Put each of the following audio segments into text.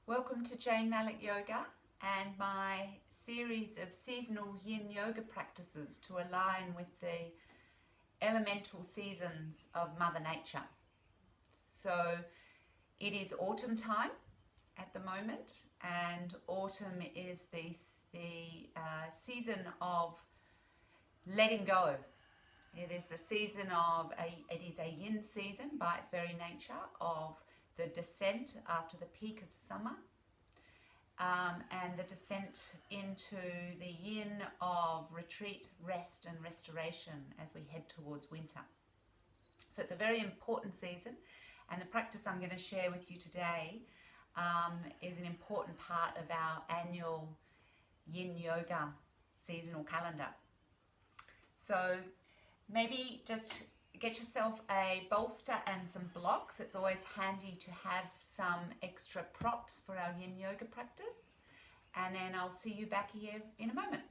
Welcome to Jane Malik Yoga and my series of seasonal yin yoga practices to align with the elemental seasons of Mother Nature. So it is autumn time at the moment, and autumn is the season of letting go. It is the season of it is a yin season by its very nature, of the descent after the peak of summer, and the descent into the yin of retreat, rest and restoration as we head towards winter. So it's a very important season, and the practice I'm going to share with you today is an important part of our annual yin yoga seasonal calendar. So maybe just get yourself a bolster and some blocks. It's always handy to have some extra props for our yin yoga practice. And then I'll see you back here in a moment.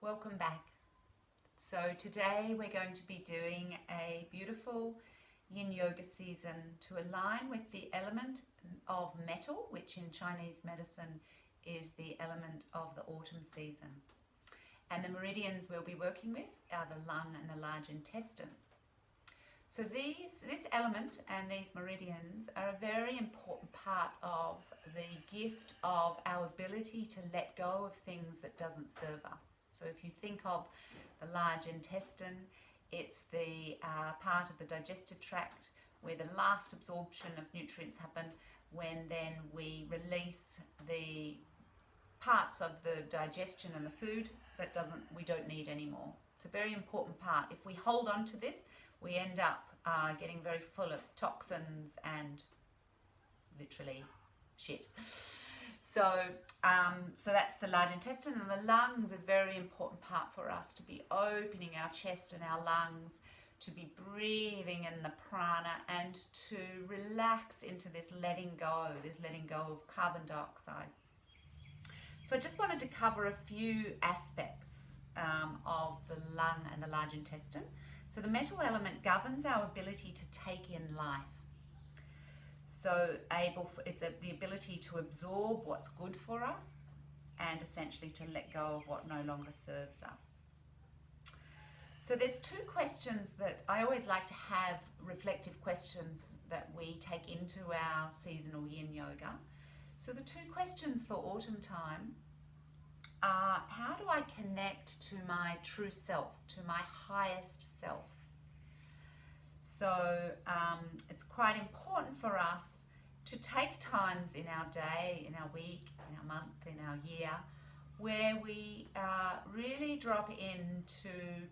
Welcome back. So today we're going to be doing a beautiful yin yoga season to align with the element of metal, which in Chinese medicine is the element of the autumn season. And the meridians we'll be working with are the lung and the large intestine. So this element and these meridians are a very important part of the gift of our ability to let go of things that doesn't serve us. So if you think of the large intestine, it's the part of the digestive tract where the last absorption of nutrients happen, when then we release the parts of the digestion and the food that we don't need anymore. It's a very important part. If we hold on to this, we end up getting very full of toxins and literally shit. So that's the large intestine, and the lungs is a very important part for us to be opening our chest and our lungs, to be breathing in the prana and to relax into this letting go of carbon dioxide. So I just wanted to cover a few aspects of the lung and the large intestine. So the metal element governs our ability to take in life. So it's the ability to absorb what's good for us and essentially to let go of what no longer serves us. So there's two questions that I always like to have, reflective questions that we take into our seasonal yin yoga. So the two questions for autumn time are: how do I connect to my true self, to my highest self? So it's quite important for us to take times in our day, in our week, in our month, in our year, where we really drop in to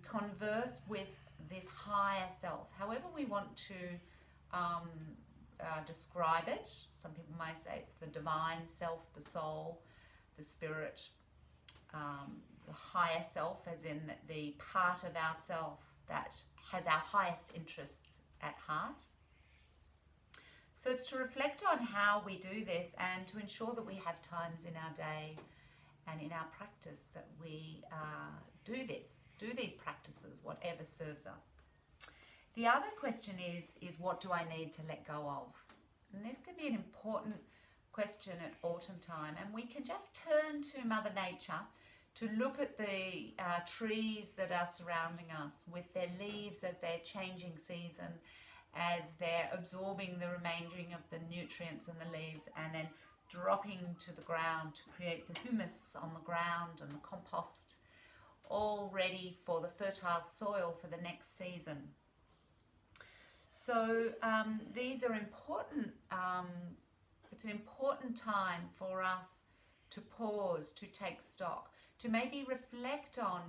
converse with this higher self, however we want to describe it. Some people may say it's the divine self, the soul, the spirit, the higher self, as in the part of ourself that has our highest interests at heart. So it's to reflect on how we do this and to ensure that we have times in our day and in our practice that we do these practices, whatever serves us. The other question is what do I need to let go of? And this can be an important question at autumn time, and we can just turn to Mother Nature to look at the trees that are surrounding us with their leaves as they're changing season, as they're absorbing the remaining of the nutrients in the leaves and then dropping to the ground to create the humus on the ground and the compost, all ready for the fertile soil for the next season. So these are important. It's an important time for us to pause, to take stock, to maybe reflect on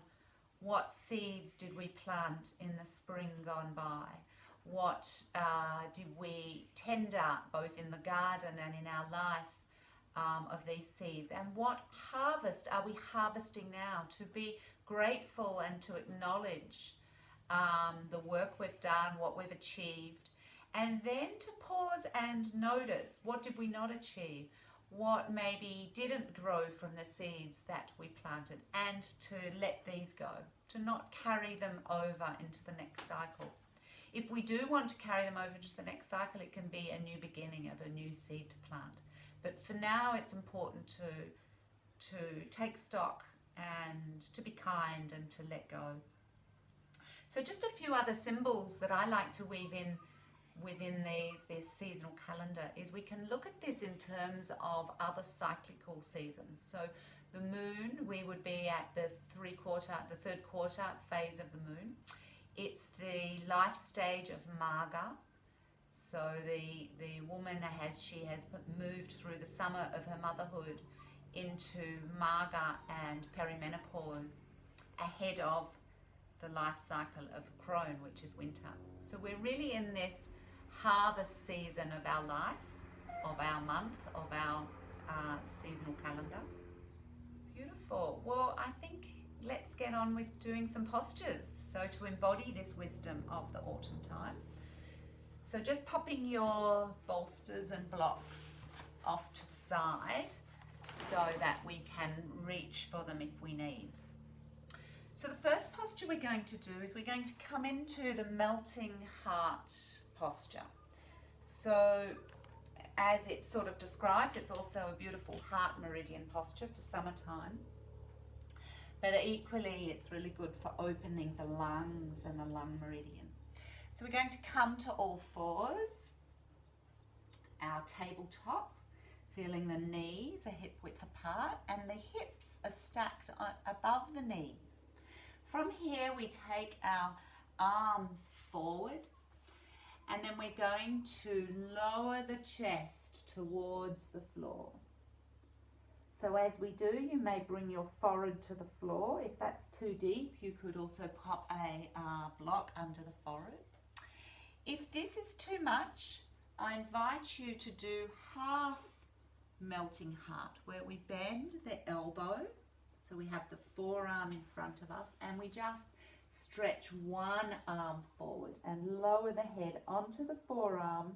what seeds did we plant in the spring gone by, what did we tender both in the garden and in our life of these seeds, and what harvest are we harvesting now, to be grateful and to acknowledge the work we've done, what we've achieved, and then to pause and notice what did we not achieve, what maybe didn't grow from the seeds that we planted, and to let these go, to not carry them over into the next cycle. If we do want to carry them over to the next cycle, it can be a new beginning of a new seed to plant. But for now, it's important to take stock and to be kind and to let go. So just a few other symbols that I like to weave in within this seasonal calendar is we can look at this in terms of other cyclical seasons. So the moon, we would be at the third quarter phase of the moon. It's the life stage of Marga. So the woman has moved through the summer of her motherhood into Marga and perimenopause, ahead of the life cycle of Crone, which is winter. So we're really in this harvest season of our life, of our month, of our seasonal calendar. Beautiful. Well, I think let's get on with doing some postures, so to embody this wisdom of the autumn time. So just popping your bolsters and blocks off to the side so that we can reach for them if we need. So the first posture we're going to do is we're going to come into the melting heart posture. So as it sort of describes, it's also a beautiful heart meridian posture for summertime. But equally, it's really good for opening the lungs and the lung meridian. So we're going to come to all fours, our tabletop, feeling the knees a hip width apart and the hips are stacked above the knees. From here, we take our arms forward, and then we're going to lower the chest towards the floor. So as we do, you may bring your forehead to the floor. If that's too deep, you could also pop a block under the forehead. If this is too much, I invite you to do half melting heart, where we bend the elbow. So we have the forearm in front of us, and we just stretch one arm forward and lower the head onto the forearm.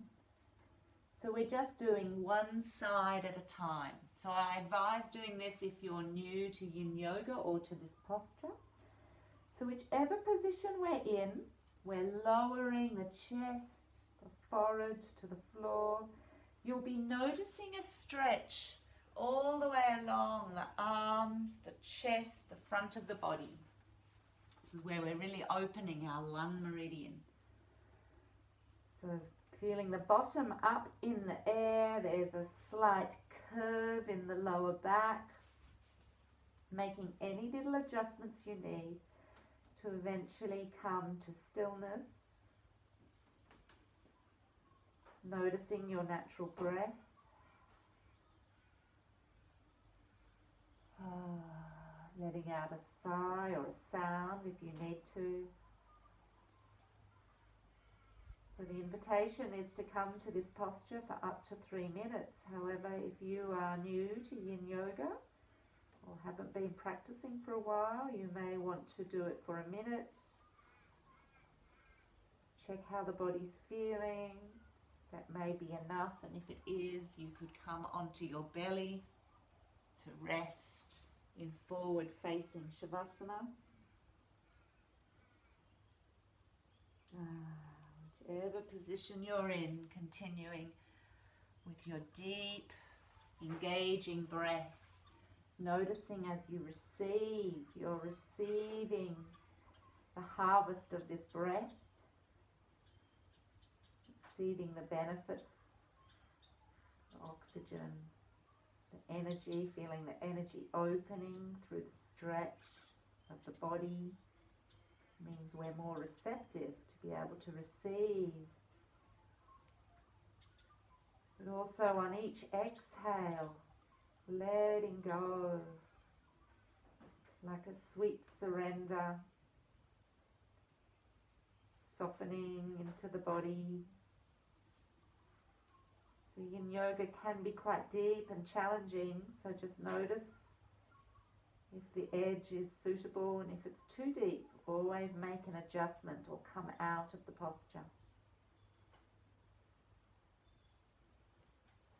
So we're just doing one side at a time. So I advise doing this if you're new to yin yoga or to this posture. So whichever position we're in, we're lowering the chest, the forehead to the floor. You'll be noticing a stretch all the way along the arms, the chest, the front of the body. This is where we're really opening our lung meridian. So feeling the bottom up in the air, there's a slight curve in the lower back, making any little adjustments you need to eventually come to stillness, noticing your natural breath. Letting out a sigh or a sound if you need to. So the invitation is to come to this posture for up to 3 minutes. However, if you are new to yin yoga or haven't been practicing for a while, you may want to do it for a minute. Check how the body's feeling. That may be enough, and if it is, you could come onto your belly to rest in forward facing Shavasana. Whichever position you're in, continuing with your deep, engaging breath, noticing as you receive, you're receiving the harvest of this breath, receiving the benefits, the oxygen, the energy, feeling the energy opening through the stretch of the body. Means we're more receptive to be able to receive. But also on each exhale, letting go, like a sweet surrender, softening into the body. So yin yoga can be quite deep and challenging, so just notice if the edge is suitable, and if it's too deep, always make an adjustment or come out of the posture.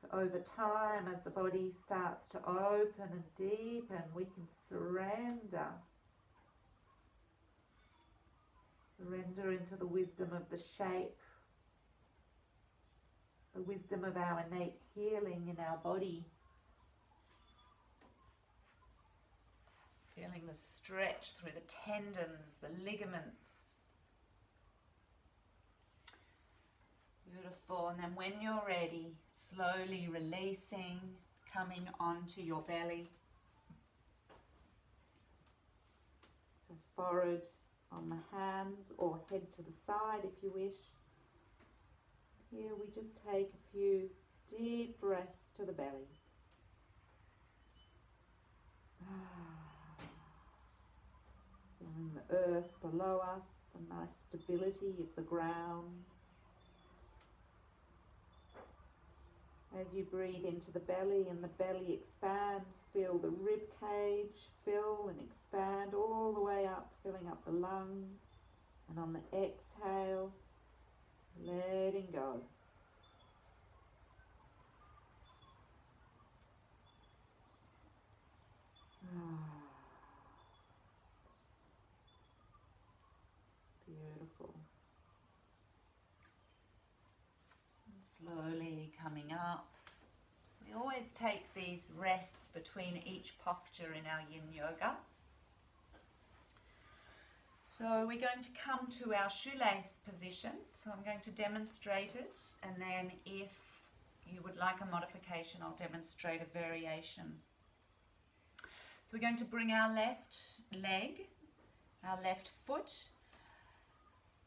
So over time, as the body starts to open and deepen, we can surrender. Surrender into the wisdom of the shape, the wisdom of our innate healing in our body. Feeling the stretch through the tendons, the ligaments. Beautiful. And then when you're ready, slowly releasing, coming onto your belly. So forward on the hands or head to the side if you wish. Here we just take a few deep breaths to the belly. Feeling the earth below us, the nice stability of the ground. As you breathe into the belly and the belly expands, feel the rib cage fill and expand all the way up, filling up the lungs. And on the exhale, letting go. Beautiful. Slowly coming up. We always take these rests between each posture in our yin yoga. So we're going to come to our shoelace position. So I'm going to demonstrate it, and then if you would like a modification, I'll demonstrate a variation. So we're going to bring our left leg, our left foot,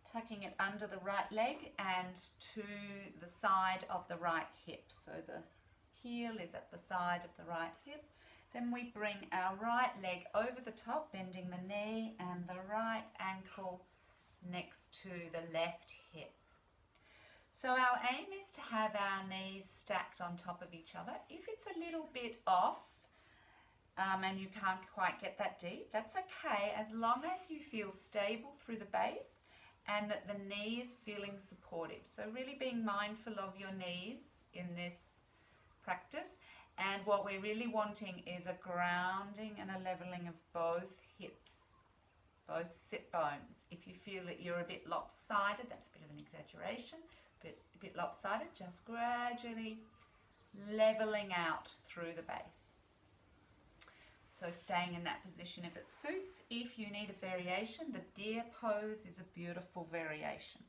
tucking it under the right leg and to the side of the right hip. So the heel is at the side of the right hip. Then we bring our right leg over the top, bending the knee, and the right ankle next to the left hip. So our aim is to have our knees stacked on top of each other. If it's a little bit off and you can't quite get that deep, that's okay, as long as you feel stable through the base and that the knee is feeling supportive. So really being mindful of your knees in this practice. And what we're really wanting is a grounding and a leveling of both hips, both sit bones. If you feel that you're a bit lopsided, that's a bit of an exaggeration, but a bit lopsided, just gradually leveling out through the base. So staying in that position if it suits. If you need a variation, the deer pose is a beautiful variation.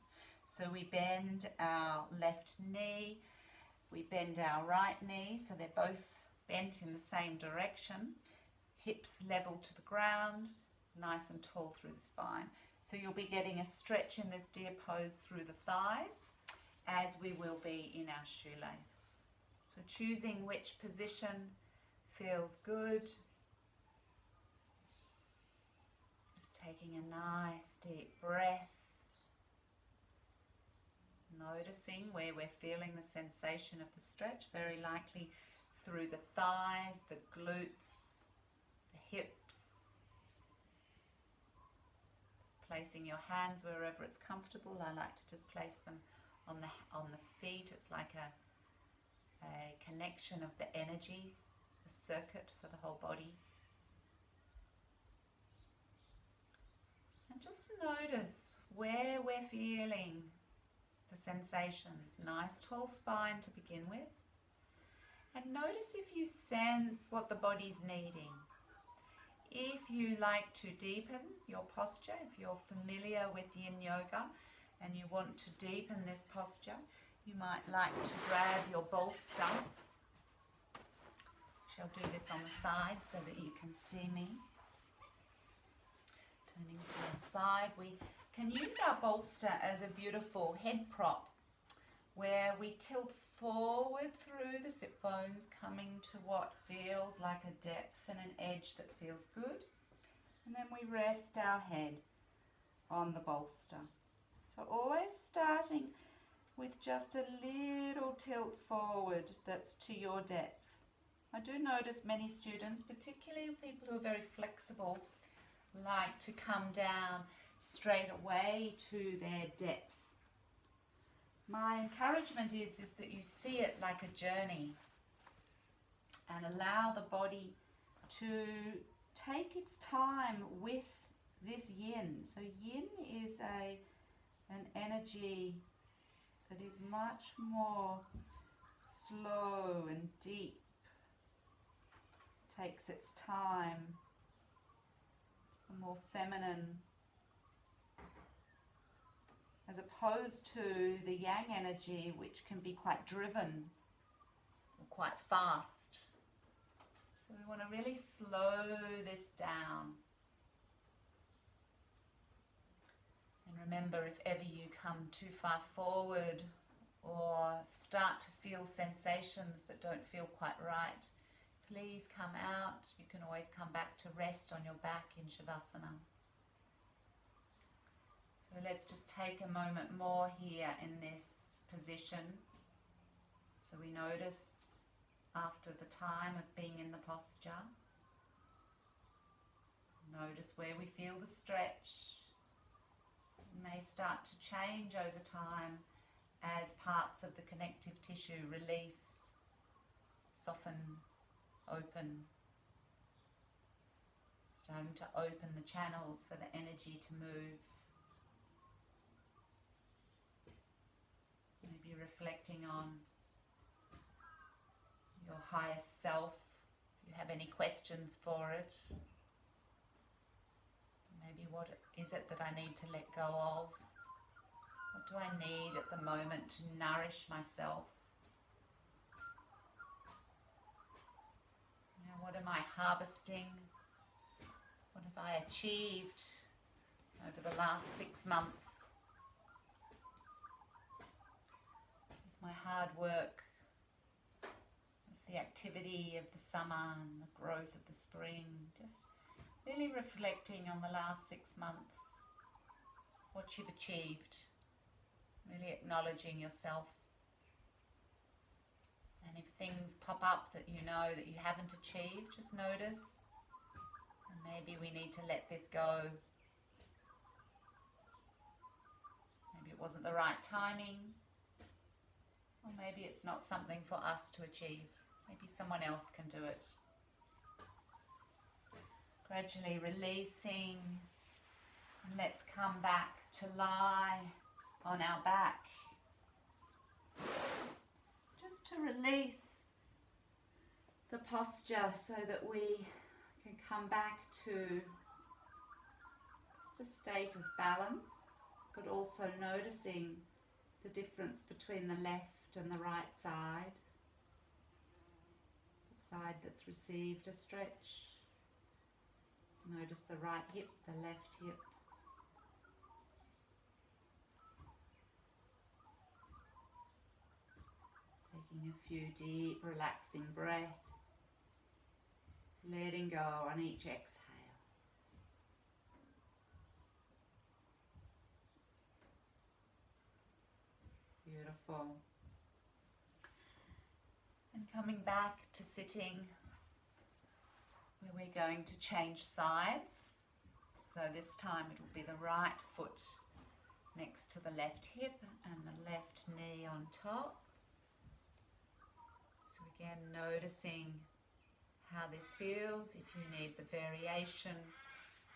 So we bend our left knee, we bend our right knee, so they're both bent in the same direction. Hips level to the ground, nice and tall through the spine. So you'll be getting a stretch in this deer pose through the thighs, as we will be in our shoelace. So choosing which position feels good. Taking a nice deep breath, noticing where we're feeling the sensation of the stretch, very likely through the thighs, the glutes, the hips. Placing your hands wherever it's comfortable. I like to just place them on the feet. It's like a connection of the energy, the circuit for the whole body. And just notice where we're feeling the sensations. Nice tall spine to begin with. And notice if you sense what the body's needing. If you like to deepen your posture, if you're familiar with yin yoga and you want to deepen this posture, you might like to grab your bolster. I'll do this on the side so that you can see me. Turning to the side, we can use our bolster as a beautiful head prop where we tilt forward through the sit bones, coming to what feels like a depth and an edge that feels good. And then we rest our head on the bolster. So always starting with just a little tilt forward that's to your depth. I do notice many students, particularly people who are very flexible, like to come down straight away to their depth. My encouragement is that you see it like a journey. and allow the body to take its time with this yin. So yin is an energy that is much more slow and deep, takes its time. It's the more feminine, as opposed to the yang energy, which can be quite driven or quite fast. So we want to really slow this down. And remember, if ever you come too far forward or start to feel sensations that don't feel quite right, please come out. You can always come back to rest on your back in Shavasana. So let's just take a moment more here in this position. So we notice after the time of being in the posture, notice where we feel the stretch. It may start to change over time as parts of the connective tissue release, soften, open. Starting to open the channels for the energy to move. Maybe reflecting on your highest self, if you have any questions for it. Maybe what is it that I need to let go of? What do I need at the moment to nourish myself? Now, what am I harvesting? What have I achieved over the last 6 months? With my hard work, with the activity of the summer and the growth of the spring, just really reflecting on the last 6 months, what you've achieved, really acknowledging yourself. And if things pop up that you know that you haven't achieved, just notice. And maybe we need to let this go. Maybe it wasn't the right timing. Or maybe it's not something for us to achieve. Maybe someone else can do it. Gradually releasing. And let's come back to lie on our back. Just to release the posture so that we can come back to just a state of balance, but also noticing the difference between the left and the right side. The side that's received a stretch. Notice the right hip, the left hip. Taking a few deep, relaxing breaths. Letting go on each exhale. Beautiful. And coming back to sitting, where we're going to change sides. So this time it will be the right foot next to the left hip and the left knee on top. So again, noticing how this feels. If you need the variation,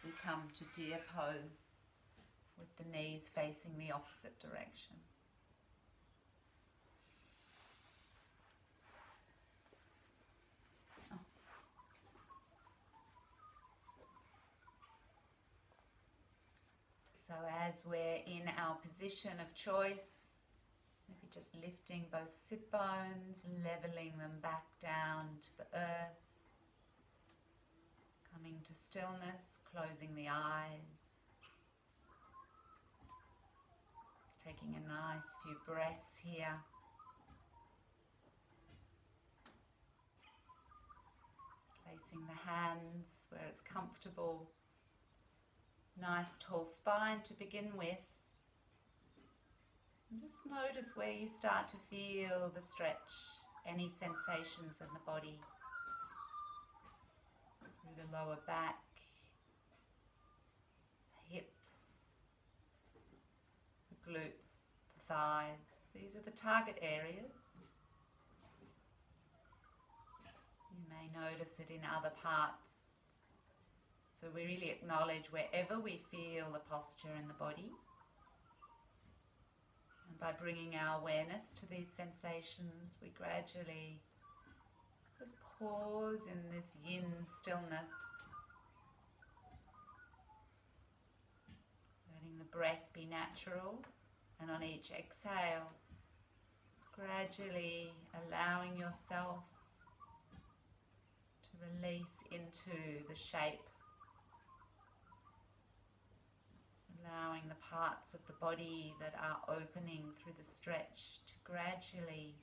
we come to deer pose with the knees facing the opposite direction. So as we're in our position of choice, maybe just lifting both sit bones, leveling them back down to the earth. Coming to stillness, closing the eyes. Taking a nice few breaths here. Placing the hands where it's comfortable. Nice tall spine to begin with. And just notice where you start to feel the stretch, any sensations in the body. Through the lower back, the hips, the glutes, the thighs. These are the target areas. You may notice it in other parts. So we really acknowledge wherever we feel the posture in the body. And by bringing our awareness to these sensations, we gradually just pause in this yin stillness, letting the breath be natural, and on each exhale, gradually allowing yourself to release into the shape, allowing the parts of the body that are opening through the stretch to gradually,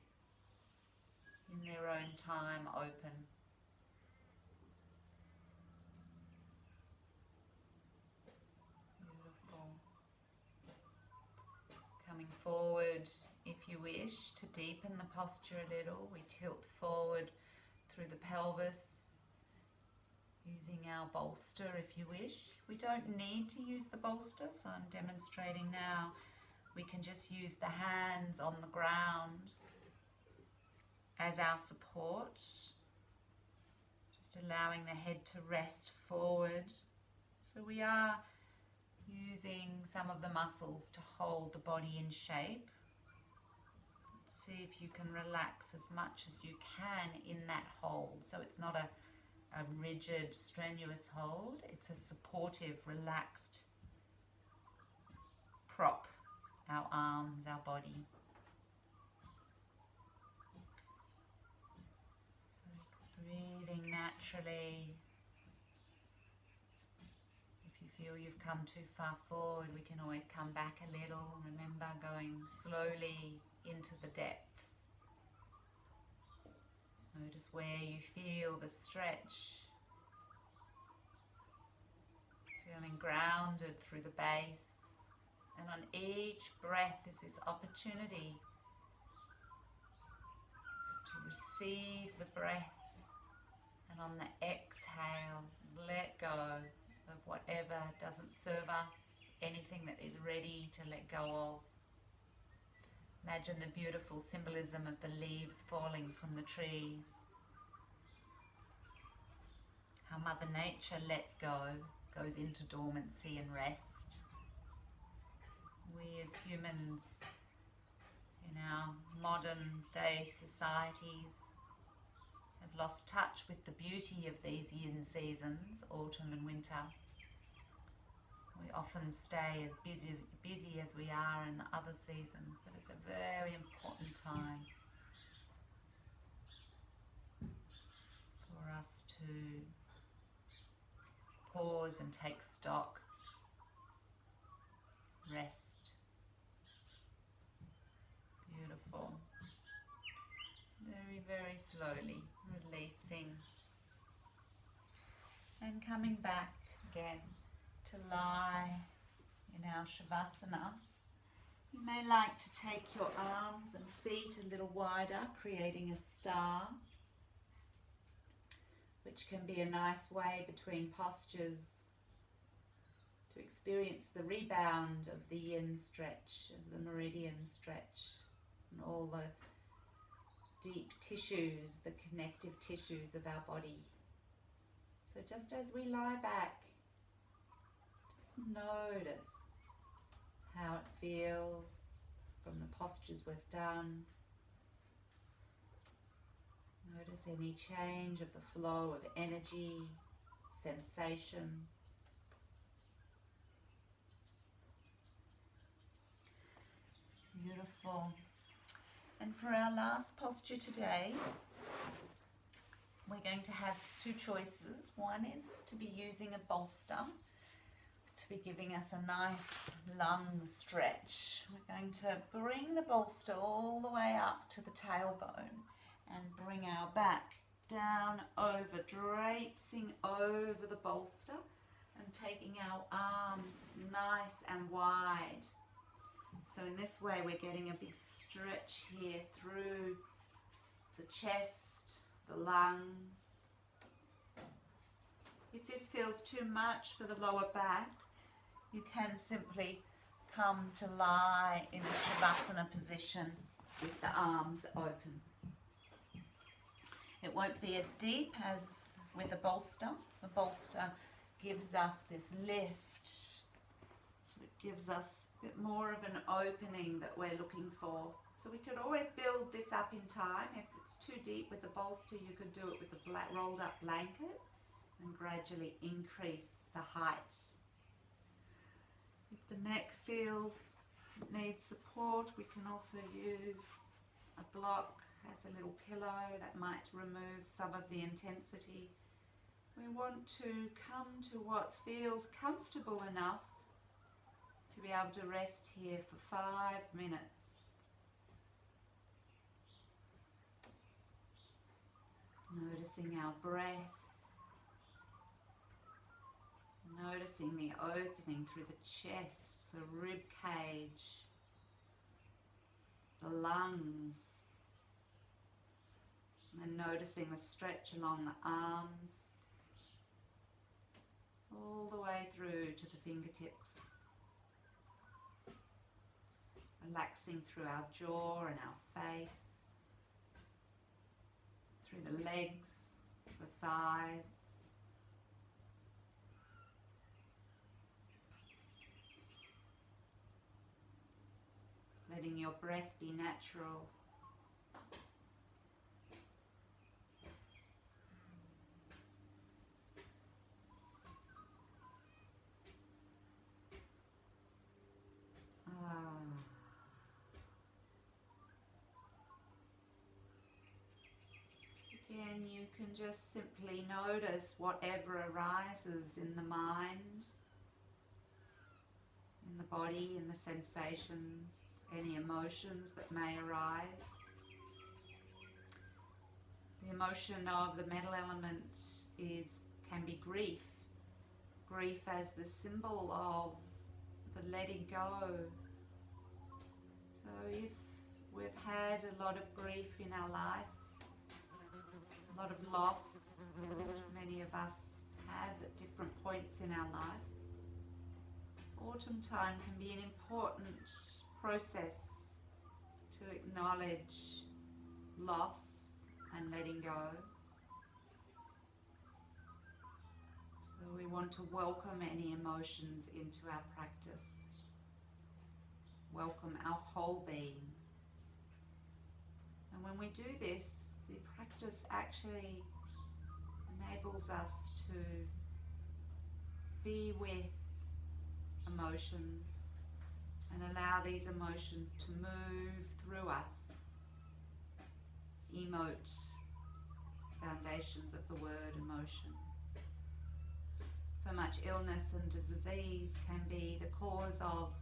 in their own time, open. Beautiful. Coming forward, if you wish, to deepen the posture a little, we tilt forward through the pelvis, using our bolster if you wish. We don't need to use the bolster, so I'm demonstrating now. We can just use the hands on the ground as our support, just allowing the head to rest forward. So we are using some of the muscles to hold the body in shape. See if you can relax as much as you can in that hold. So it's not a rigid, strenuous hold. It's a supportive, relaxed prop, our arms, our body. So breathing naturally. If you feel you've come too far forward, we can always come back a little. Remember, going slowly into the depth. Notice where you feel the stretch. Feeling grounded through the base. And on each breath is this opportunity to receive the breath. And on the exhale, let go of whatever doesn't serve us, anything that is ready to let go of. Imagine the beautiful symbolism of the leaves falling from the trees. How Mother Nature lets go, goes into dormancy and rest. We as humans in our modern day societies have lost touch with the beauty of these yin seasons, autumn and winter. We often stay as busy as we are in the other seasons, but it's a very important time for us to pause and take stock, rest. Beautiful. Very, very slowly releasing and coming back again to lie in our Shavasana. You may like to take your arms and feet a little wider, creating a star, which can be a nice way between postures to experience the rebound of the yin stretch, of the meridian stretch, and all the deep tissues, the connective tissues of our body. So just as we lie back, just notice how it feels from the postures we've done. Notice any change of the flow of energy, sensation. Beautiful. And for our last posture today, we're going to have two choices. One is to be using a bolster to be giving us a nice lung stretch. We're going to bring the bolster all the way up to the tailbone and bring our back down over, draping over the bolster and taking our arms nice and wide. So in this way we're getting a big stretch here through the chest, the lungs. If this feels too much for the lower back, you can simply come to lie in a Shavasana position with the arms open. It won't be as deep as with a bolster. The bolster gives us this lift, so it gives us a bit more of an opening that we're looking for. So we could always build this up in time. If it's too deep with the bolster, you could do it with a rolled up blanket and gradually increase the height. If the neck feels it needs support, we can also use a block as a little pillow that might remove some of the intensity. We want to come to what feels comfortable enough to be able to rest here for 5 minutes. Noticing our breath, noticing the opening through the chest, the rib cage, the lungs, and then noticing the stretch along the arms, all the way through to the fingertips. Relaxing through our jaw and our face, through the legs, the thighs. Letting your breath be natural. Again, you can just simply notice whatever arises in the mind, in the body, in the sensations, any emotions that may arise. The emotion of the metal element can be grief. Grief as the symbol of the letting go. So if we've had a lot of grief in our life, a lot of loss, which many of us have at different points in our life, autumn time can be an important process to acknowledge loss and letting go. So we want to welcome any emotions into our practice. Welcome our whole being. And when we do this, the practice actually enables us to be with emotions and allow these emotions to move through us. Emote, foundations of the word emotion. So much illness and disease can be the cause of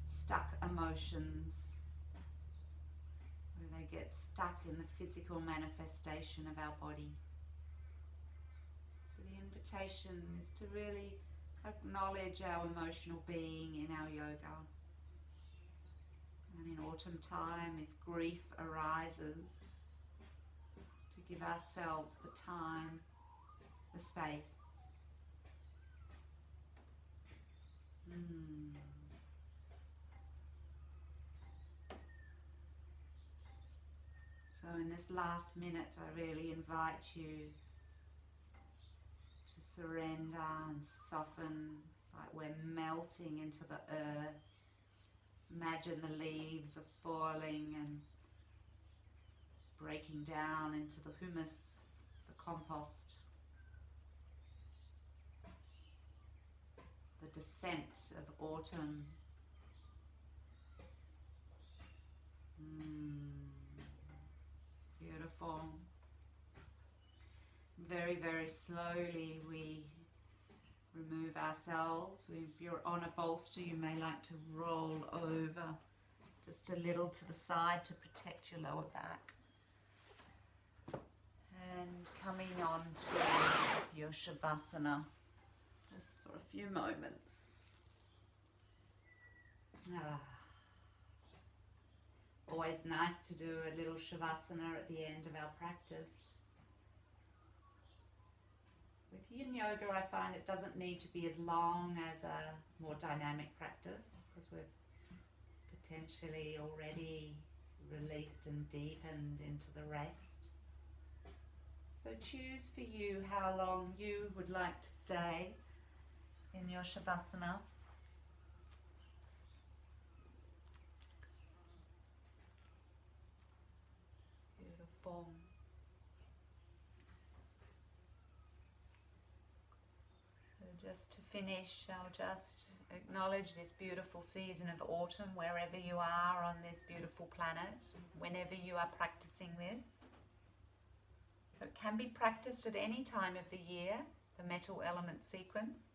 stuck emotions, where they get stuck in the physical manifestation of our body. So the invitation is to really acknowledge our emotional being in our yoga. And in autumn time, if grief arises, to give ourselves the time, the space. So in this last minute, I really invite you to surrender and soften, like we're melting into the earth. Imagine the leaves are falling and breaking down into the humus, the compost. The descent of autumn. Beautiful. Very, very slowly we remove ourselves. If you're on a bolster, you may like to roll over just a little to the side to protect your lower back. And coming on to your Shavasana, just for a few moments. Always nice to do a little Shavasana at the end of our practice. With Yin Yoga, I find it doesn't need to be as long as a more dynamic practice, because we've potentially already released and deepened into the rest. So choose for you how long you would like to stay in your Shavasana. Beautiful. So just to finish, I'll just acknowledge this beautiful season of autumn wherever you are on this beautiful planet, whenever you are practicing this. So it can be practiced at any time of the year, the metal element sequence.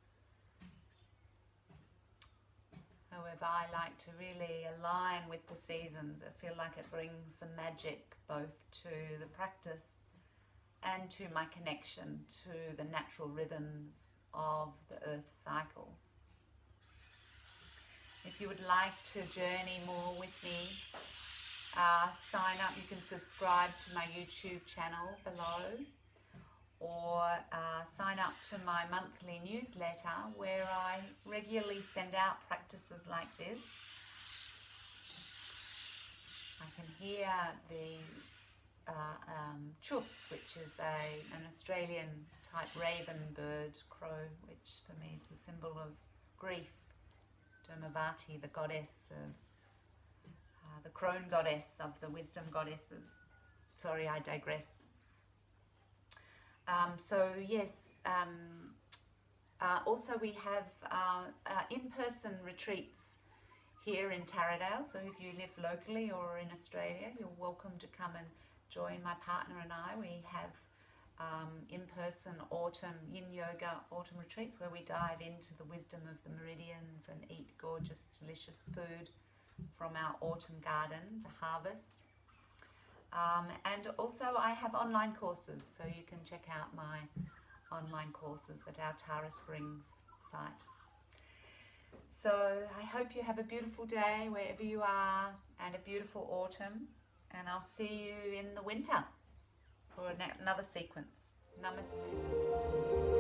However, I like to really align with the seasons. I feel like it brings some magic both to the practice and to my connection to the natural rhythms of the earth cycles. If you would like to journey more with me, sign up. You can subscribe to my YouTube channel below, or sign up to my monthly newsletter where I regularly send out practices like this. I can hear the choufs, which is an Australian type raven bird crow, which for me is the symbol of grief. Dermavati, the goddess of the crone goddess of the wisdom goddesses. Sorry, I digress. So yes, also we have in-person retreats here in Taradale. So if you live locally or in Australia, you're welcome to come and join my partner and I. We have in-person autumn yin yoga autumn retreats where we dive into the wisdom of the meridians and eat gorgeous, delicious food from our autumn garden, the harvest. And also I have online courses, so you can check out my online courses at our Tara Springs site. So I hope you have a beautiful day wherever you are and a beautiful autumn, and I'll see you in the winter for another sequence. Namaste.